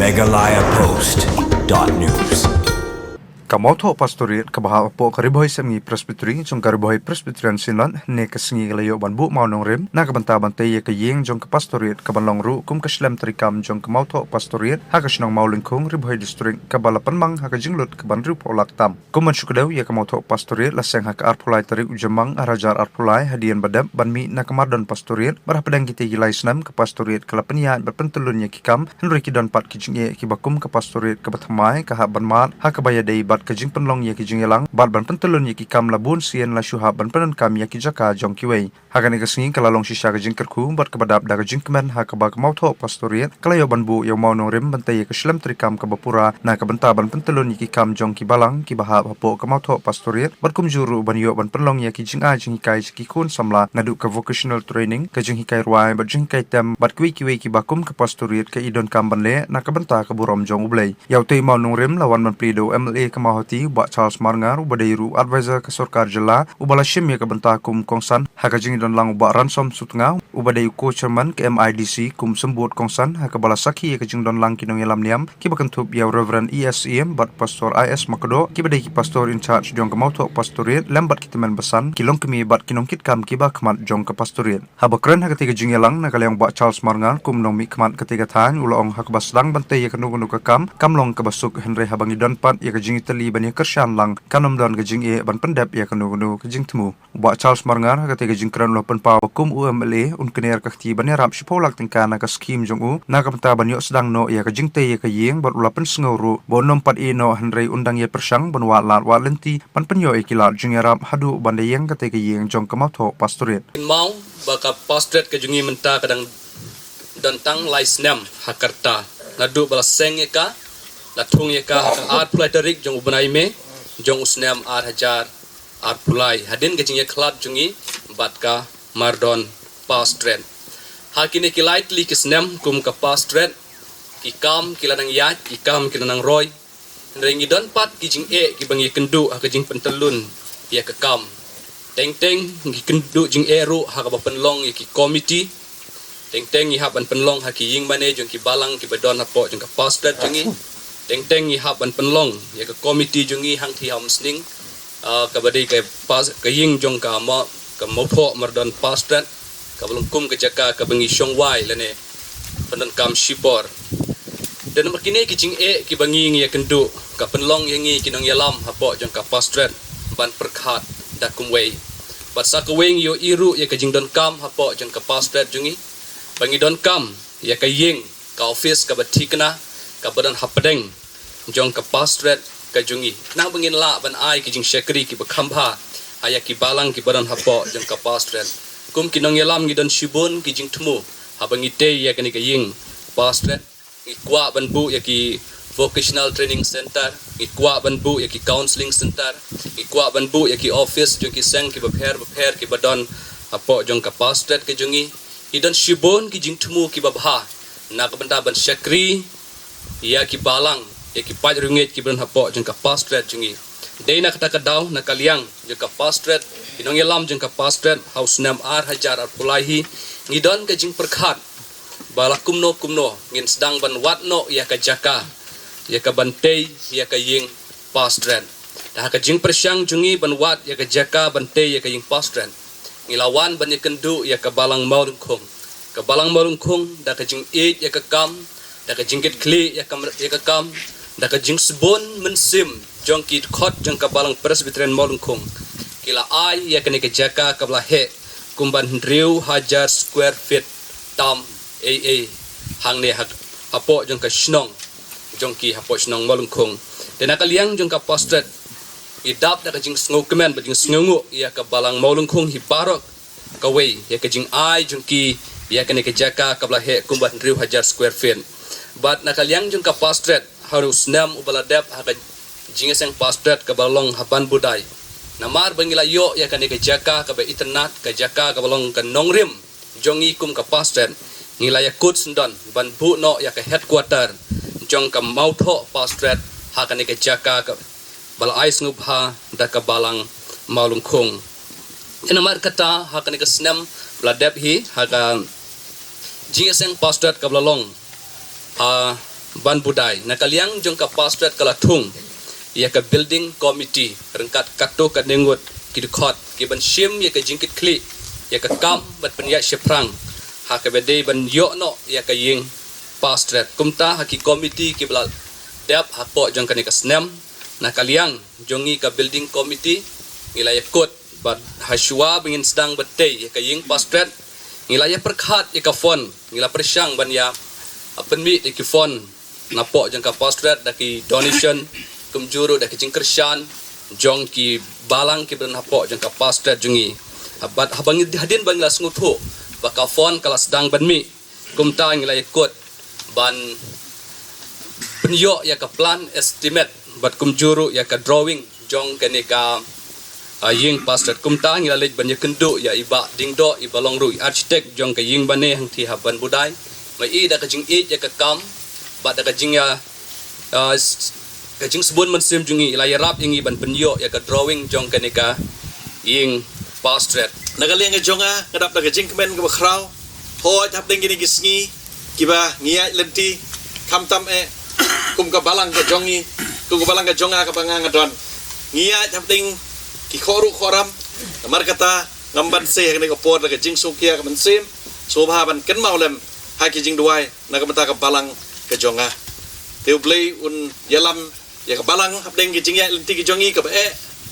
megalayapost.news. Kamauto pastoriat kabaha po kariboy sa mga presbytery jong kariboy presbyterian sinlan ne kasingi layo banbu maunong rim na kabanta bantay kayeng jong pastoriat kabalong ru kum kaslam trikam jong kamauto pastoriat hakasinong maulingkong riboy district kabalapan mang hakajinglut kabanru polaktam kuman syukadaw ya kamauto pastoriat laseng haka arpulai tarik ujamang arajar arpulai hadian badam banmi na kamadon pastoriat marah pedang kita gilai senam ke pastoriat kalapanian berpentulun ya kikam henry kidon pat kijing kibakum ke pastoriat kabathamai kahaban mat hakabaya dai kajing penlong ya kijing yalang bal ban pentelun ya kikam labun sien la syuha ban penan kam ya kijaka jong kiwei hagan kasngi kalalong shisha kajing kerku bat kabadap da kajing kemen hakabak mauto pastoriat kalayo banbu ya maunong rim bantai ya keslam trikam kabapura na kabanta ban pentelun ya kikam jong kibalang kibaha hapo kamauto pastoriat bat kumjuru ban yo ban penlong ya kijing a jing hikai kikun samla ngadu ka vocational training kajing hikai ruai bat jing hikai tem bat kiwei kibakum ke pastoriat ke idon kam ban le na kabanta kaburom jong ublei yau tei maunong rim lawan ban prido MLA Mahoti Bak Charles Marngar ubadairu advisor ke Sorkar Jela ubala shim ya kabanta kum kongsan hakajing don lang ubak ransom sutnga ubadayu ko chairman ke MIDC kum sembut kongsan hakabala saki ya kajing don lang kinong yalam niam kibakantup ya Reverend ESEM bat pastor IS Makodo kibadai ki pastor in charge jong kamauto pastoriat lambat kitemen besan kilong kemi bat kinong kitkam kiba kemat jong ke pastoriat habakren hakatiga jing yalang nakalayang Bak Charles Marngar kum nong mi kemat ketiga tan ulong hakabaslang bantai ya kanugunu kakam kamlong kabasuk Henry habangi don pat ya kajing bani kersyan lang kanom dan gajing ban pendap ya kanu gajing temu Bak Charles Marngar kata gajing kran lo penpa kum UMLA kener kakti bani rap sipolak tingkana ka skim jong u na kapta banyo sedang no ya gajing te ya kayeng bat ulapen senguru bonom pat ino henry undang ya persang banwa lat wa lenti pan penyo ikilat jing ya rap hadu bandayeng kata kayeng jong kamauto pastoriat mau baka pastorat kajungi menta kadang dantang laisnem hakarta nadu balaseng ka latung ya ka art pulai tarik jong ubanai me jong usnam ar hajar art pulai hadin gajing ya klat jungi bat ka mardon pastren hakine ki lightly kisnam kum ka pastren ki kam kilanang ya ki kam kilanang roy rengi don pat kijing ki bangi kendu hakajing pentelun ya ka kam teng ki kendu jing ru hakaba penlong ya ki committee teng ya ban penlong haki ying mane jong ki balang ki badon hapo jong ka pastren jungi teng ihap ban penlong ya ke komiti jungi hang thi ham sning ka badai ke pas ke ying jong ka ma ka mopho mardon pastat ka belungkum ke jaka ka bangi shongwai lene penan kam shipor dan makine ki jing ki bangi ya kendu ka penlong yangi kinong yalam hapo jong ka pastat ban perkhat da kumwei bat sa ka weng yo iru ya ka jing don kam hapo jong ka pastat jungi bangi don kam ya ka ying ka office ka batikna ka badan hapdeng jong ka pastret ka jungi nang bangin la ban ai ki jing shekri ki bakhamba aya ki balang ki badan hapo jong ka pastret kum kinong yalam gi don shibun ki jing tmu habangi te ya kani ka ying pastret ki kwa ban bu ya ki vocational training center ki kwa ban bu ya ki counseling center ki kwa ban bu ya ki office jong ki seng ki bapher ki badan hapo jong ka pastret ka jungi idon shibun ki jing tmu ki babha na ka banda ban shekri ya ki balang ya ki paj ringgit ki bran hapo jeng ka pastret jungi dei na kata kadaw na kaliang jeng ka pastret inong yalam jeng ka pastret haus nam ar hajar ar pulaihi ngidon ka jeng perkhat bala kumno ngin sedang ban watno ya ka jaka ya ka bantei ya ka ying pastret dah ka jeng persyang jungi ban wat ya ka jaka bantei ya ka ying pastret ngilawan ban ya kendu ya ka balang maulungkung da ka jeng ya ka kam da ka jingkit kli ya ka kam da ka jing sebon mensim jong ki khot jong ka balang presbyterian molungkung kila ai ya ka jaka ka bla he kumban driu hajar square feet tam aa hang ne hapo jong ka snong jong ki hapo snong molungkung dena ka liang jong ka postret idap da ka jing sngo kemen ba jing sngongu ya ka balang molungkung hi barok ka wei ya ka jing ai jong ki ya ka jaka ka bla he kumban driu hajar square feet bat nakaliang jong ka pastret harus nam ubaladep haka jingeseng pastret ka balong hapan budai namar bangila yo ya kan ka jaka ka ba iternat ka jaka ka balong ka nongrim jongi kum ka pastret ngilaya kut sendon ban bu no ya ka headquarter jong ka mautho pastret haka ka jaka ka bal ais ngubha da ka balang malungkung namar kata haka ka snam bladep hi haka jingeseng pastret ka balong ban budai nakaliang jong ka pastorate kala thung ia ka building committee rengkat kato ka nengut kidkhot ki ban shim ia ka jingkit kli ia ka kam bat pen ya sheprang ha ka bede ban yo no ia ka ying pastorate kumta ha ki committee ki bla dep ha po jong ka ni ka snem nakaliang jongi ka building committee ngilaya kot bat hashwa bingin sedang betei ia ka ying pastorate ngilaya perkhat ia ka fon ngila persyang ban ya penmi ia ki fon napok jangka pastorate daki donation kumjuru daki jingkersyan jong ki balang ki ben napok jangka pastorate jungi abat habangi hadin ban las nguthu baka fon kala sedang banmi kumta ngila ikut ban penyo ya ka plan estimate bat kumjuru ya ka drawing jong kene ka ying pastorate kumta ngila lej ban ya kendu ya iba dingdo ibalong ru architect jong ka ying bane hang ti haban budai mai i da ka jing i ya ka kam bat da kajing ya kajing sebun mensim jungi la yarap ingi ban penyo ya ka drawing jong kanika ying pastorate Nagaliang nga jonga ngadap na kajing kemen ka bakraw ho tap ding gini gisngi kiba ngiya lenti kamtam kum ka balang ka jongi kum ka balang ka jonga ka banga ngadon ngiya tap ding ki khoru khoram namar kata ngamban se ka ni ka por na kajing sukia ka mensim sobha ban ken maulem ha kajing duai na ka mata ka balang kejonga teu blei un yalam ya ka balang hapdeng ki jingya lenti ki jongi ka ba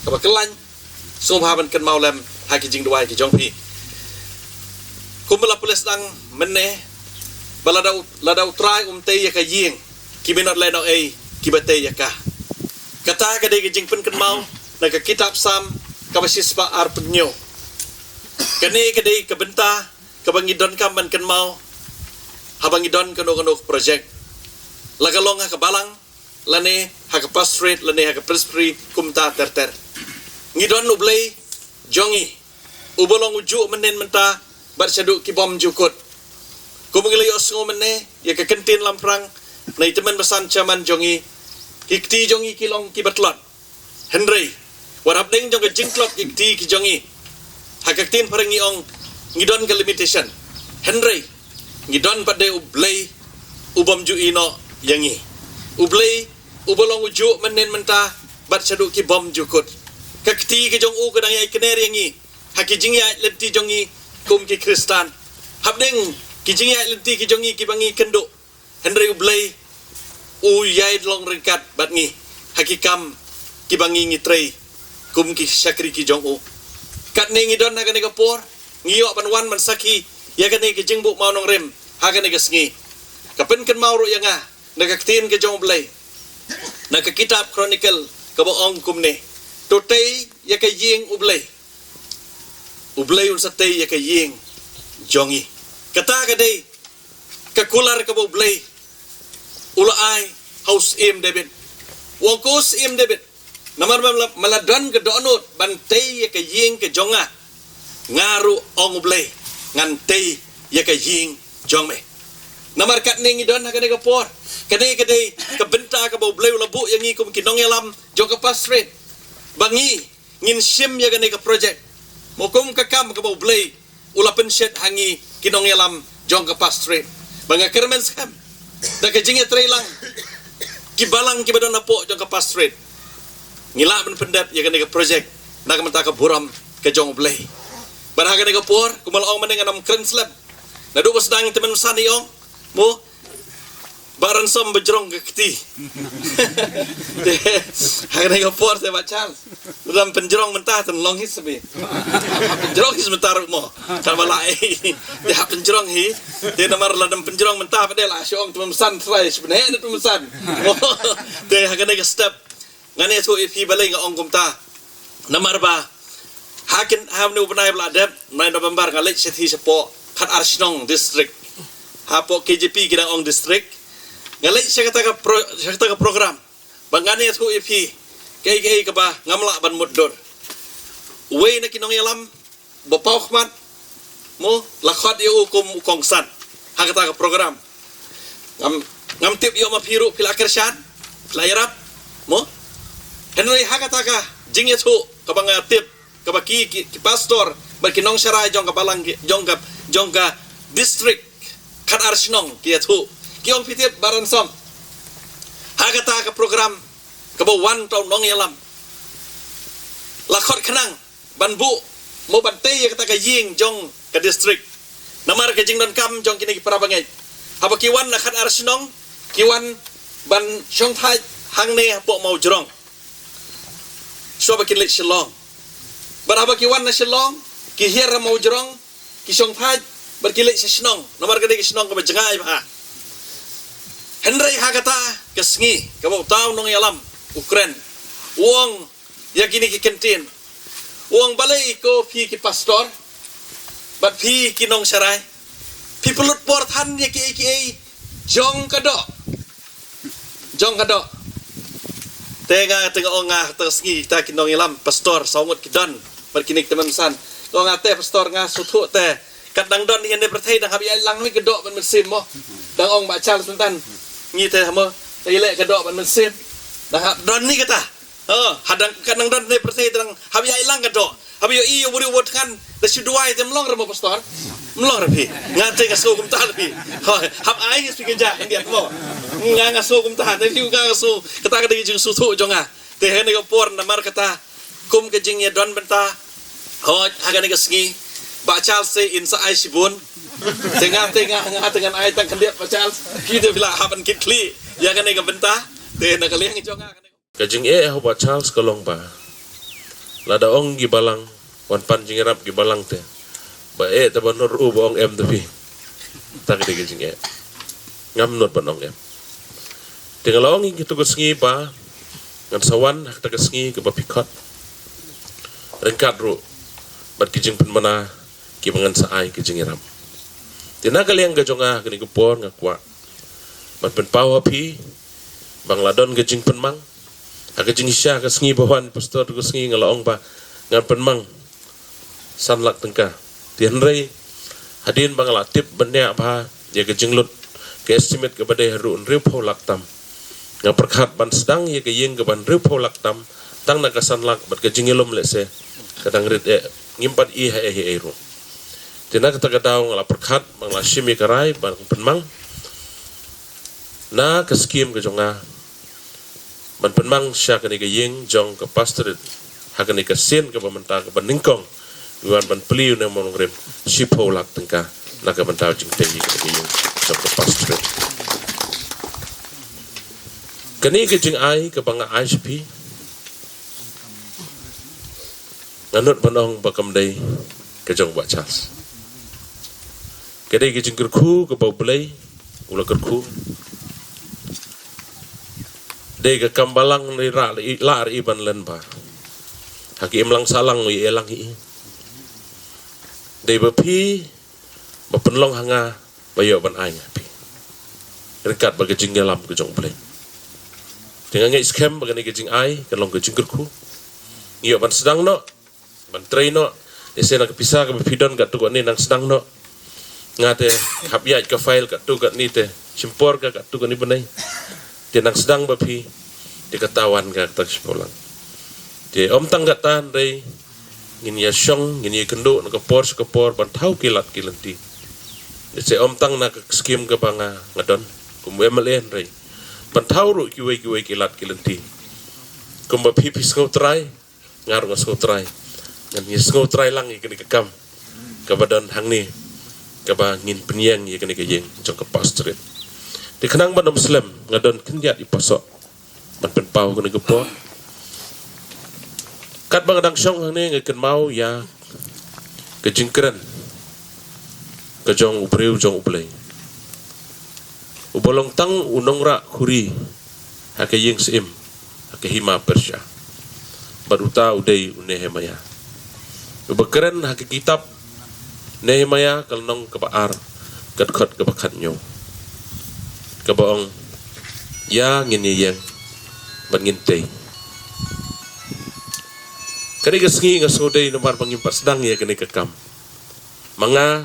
ka ba kelan som haban ken maulem ha ki jing duai ki jongpi kumala pules dang menne baladau trai te ya ka ying ki binot le no ki bate ya ka kata ka de ki jing pen ken mau na ka kitab sam ka basispa ar penyo kane ka de ka benta ka bangidon kam ban ken mau habangidon kano project lagalong ha kabalang lane ha ka pastorate lane ha ka presbytery kumta terter ngidon ublay jongi ubolong uju menen menta barsadu ki bom jukut kumangili osngo menne ya ka kentin lamprang na itemen besan chaman jongi kikti jongi kilong ki batlot Henry warap ding jong ka jingklot kikti ki jongi ha ka tin parengi ong ngidon ka limitation Henry ngidon pade ublay ubom ju ino yangi ublay ubolong uju menen menta bat sadu ki bom jukut kakti ki jong u kadang ai kener yangi haki jingya lenti jongi kum ki kristan habdeng ki jingya lenti ki jongi ki bangi kendo Henry ublay u yai long ringkat bat ngi haki kam ki bangi ngitrei kum ki syakri ki jong u kat ne ngi don hagane kapor ngiyo banwan man saki ya kane ki jingbu mau nong rem hagane gasngi kapen kan mau ro yanga nagaktin ke jong blay nagkitab chronicle kaboong kumne totay ya ka ying ublay un satay ya ka ying jongi kata ka day kakular ka ublay ulaay house im David wongkos im David namar maladan ka donot bantay ya ka ying ka jonga ngaru ong ublay ngantay ya ka ying jongme namar kat nengi don hakane ka por kade ka benta ka bau bleu labu yang ngi kum kinong yalam jong ka pastorate bangi ngin sim ya gane ka project mokum ka kam ka bau blei ula penset hangi kinong yalam jong ka pastorate banga kermen skam da ka jinge trailang ki balang ki badon apo jong ka pastorate ngila ben pendat ya gane ka project na ka menta ka buram ka jong blei barha gane ka por kumalong manengan am krenslab na do sedang temen sani ong mo baran som bejrong ke keti hari ni kapor saya baca dalam penjerong mentah ten long his sebi penjerong his mentah mo kan balai dia penjerong hi dia namar ladam penjerong mentah pada lah syong tumesan try sebenarnya itu tumesan dia hari ni step ngane tu ipi balai ngong kumta namar ba hakin ham ni ubenai beladap 9 November ngalek sethi sepo kat Arsinong district hapo KJP kidang ong district ngalai saya kata ka program bangane tu ipi kai ka ba ngamla ban muddor we na kinong yalam bapau khmat mo lakhot yu kum kongsan ha kata ka program ngam tip yo mapiru pil akersyan layarap mo Henry ha kata ka jingye tu ka banga tip ka baki ki pastor ba kinong sarai jong ka balang jong ka district kan Arsinong kia tu kiong pitip baran som Hagata ke program ke bawan tau nong yalam. Lakot kenang banbu mo bantay kata ka ying jong ke distrik. Namar ke jing don kam jong kini para bangai. Haba kiwan nakat arsinong kiwan ban syong thai hang ne po mau jrong. So ba kinlit shilong. Ban haba kiwan na shilong ki hier mau jrong ki syong thai berkilit sisnong. Namar ke de sisnong ke bajengai ba. Henry hagata kesngi ke bau tau nong yalam Ukraine. Uang ya kini ki kentin. Uang balai ko pi ki pastor. Bat pi ki nong sarai. Pi pelut por than ya ki jong kado. Jong kado. Tengah ongah tersngi ta ki nong yalam pastor saungut ki don berkinik teman san. Ongah te pastor ngah sutu te kadang don yang de pertai dang habi lang mi kedok ban mesin mo. Dang ong bacal suntan. Ngi te hamo ile kedok ban mesin. Dang don ni kata. Hadang kadang don de pertai dang habi lang kedok. Habi yo iyo buri wot kan da siduai te mlong remo pastor. Mlong rapi. Ngate ka so kum ta rapi. Hab ai ngi spikin ja ngi mo. Nga so kum ta te liu nga so kata ka de jing su thu jonga. Te hen ko por na mar kata kum ke jing ye don benta. Haga ni kesngi bacal se in sa ai sibun. Tengah dengan ai tang kendiat bacal. Kita bila haban kitli ya kan ni ka benta. Te na kaliang jonga. Kajing ho bacal sekolong ba. Lada ong gibalang wan pan jingirap gibalang te. Ba ta banur bong em tapi. Tak de kajing ngam not banong em. Tinggal ong gitu kesngi ba ngan sawan ta kesngi ke bapikot. Rengkat ru bat kijing penmana ki mangan saai kijing iram. Tina kaliang gajonga kini kupor ngakwa. Bat penpau api bang ladon kijing penmang. Kijing isya kesngi bawan pastor kesngi ngalaong ba ngan penmang sanlak tengka. Tianrei hadin bang latip benya ba ya kijing lut ke estimate kepada haru ripo laktam. Nga perkhat ban sedang ya kayeng ke ban ripo laktam tang na kasanlak bat kijing ilom lese kadang rit ngimpat he ero. Tina kata kadaw ngala perkhat bang lasimi karai bang penmang na keskim ke jonga ban penmang sya kani ke yeng jong ke pastorit hakani ke sin ke pementa ke beningkong wan ban peliu ne monong rem sipo lak tengka na ke bentau jing tengi ke yeng jong ke pastorit kani ke jing ai ke banga ISP nganut banong bakam dai ke jong ba Charles. Kedai ke jing kerku ke bau belai ula kerku. Dai ke kambalang ni ra lar iban len ba. Haki imlang salang wi elang hi. Dai bepi bapenlong hanga bayo ban ai ngapi. Rekat bagi jing dalam ke jong belai. Dengan ngai scam bagi ke jing ai ke long ke jing kerku. Iyo ban sedang no ban train no ese nak pisah ke bidon kat tu ni nang sedang no ngate habiat ke file kat tu kat ni te simpor kat tu kat ni benai dia nang sedang bapi dia katawan kat tak sekolah dia om tang kat tan dei ngin ya syong ngin ya kenduk nak kepor ban tau kilat kilenti dia om tang nak skim ke banga ngadon kum emelen rei ban tau ru kiwe kilat kilenti kum bapi pisau try ngar ngau try dan yesngo try lang ikani kekam kebadan hang ni keba ngin penyang ikani kejeng jong ke pastorit di kenang ban muslim ngadon kendiat di pasok ban penpau kani kepo kat bang dang syong hang ni ngeken mau ya kejingkren kejong ubreu jong ublei ubolong tang unong ra khuri hakayeng sim hakahima persya baruta udai unehemaya Ubekeren haki kitab Nehemaya kalnong kebaar Kedkot kebakat nyo Kebaong Ya ngini yang Bangintay Kani kesngi ngasoday nomar pangimpat sedang ya kani kekam Mga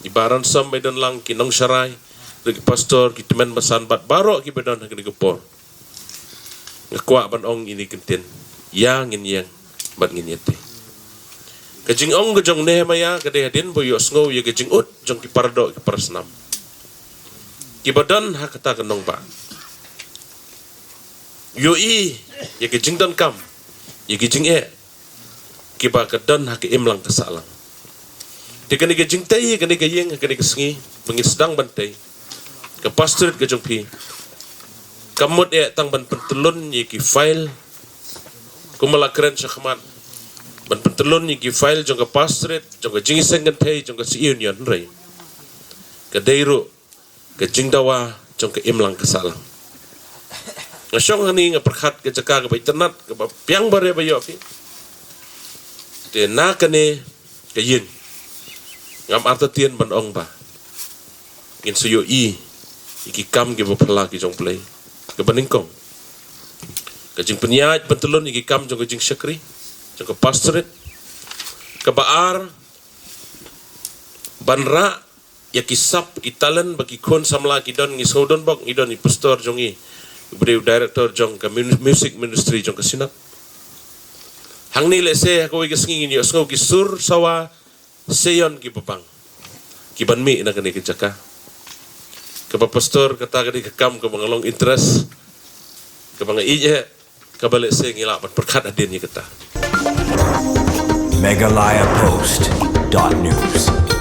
Ibaran som medan lang kinong syarai Lagi pastor kitimen masan bat barok kibedan kani kepor Ngekwa banong ini kentin Ya ngini yang Bangintay Kajing ong kajong Nehemaya kadai hadin boyo sngow ya kajing ut jong kipardo kiparasnam. Kibadan hakata kanong ba. Yo ya ke jing dan kam ya ke jing kiba ke dan ha ke imlang ke salang de ke jing tai ke yeng ke sengi pengit sedang bantai ke pastor ke jong pi kamut tang ban pentelun ye ki file kumala keren syakmat ban pentelun ye ki file jong ke pastor jong ke jing sengen tai jong ke si union rai ke deiru ke jing dawa jong ke imlang ke salang ngasong hani nga perkhat ke caka ke internet ke piang bare bayo fi de na kane ke yin ngam arta tien ban ong ba ngin suyo iki kam ke bapala ki jong play ke baningkong ke jing penyaj pentelun iki kam jong ke jing syakri jong ke pastorit ke baar banra ya kisap italan bagi kon samla ki don ngi sodon bok ngi don ni pastor jongi beliau director jong ke music ministry jong ke sinat hang ni le se ko ke sengi ni osgo ki sur sawa seyon ki papang ki ban mi na kene ke jaka ke pastor kata ke kam ke bangalong interest ke bang ije ke balik se ngila pat perkat adin ni kata Megalayapost.news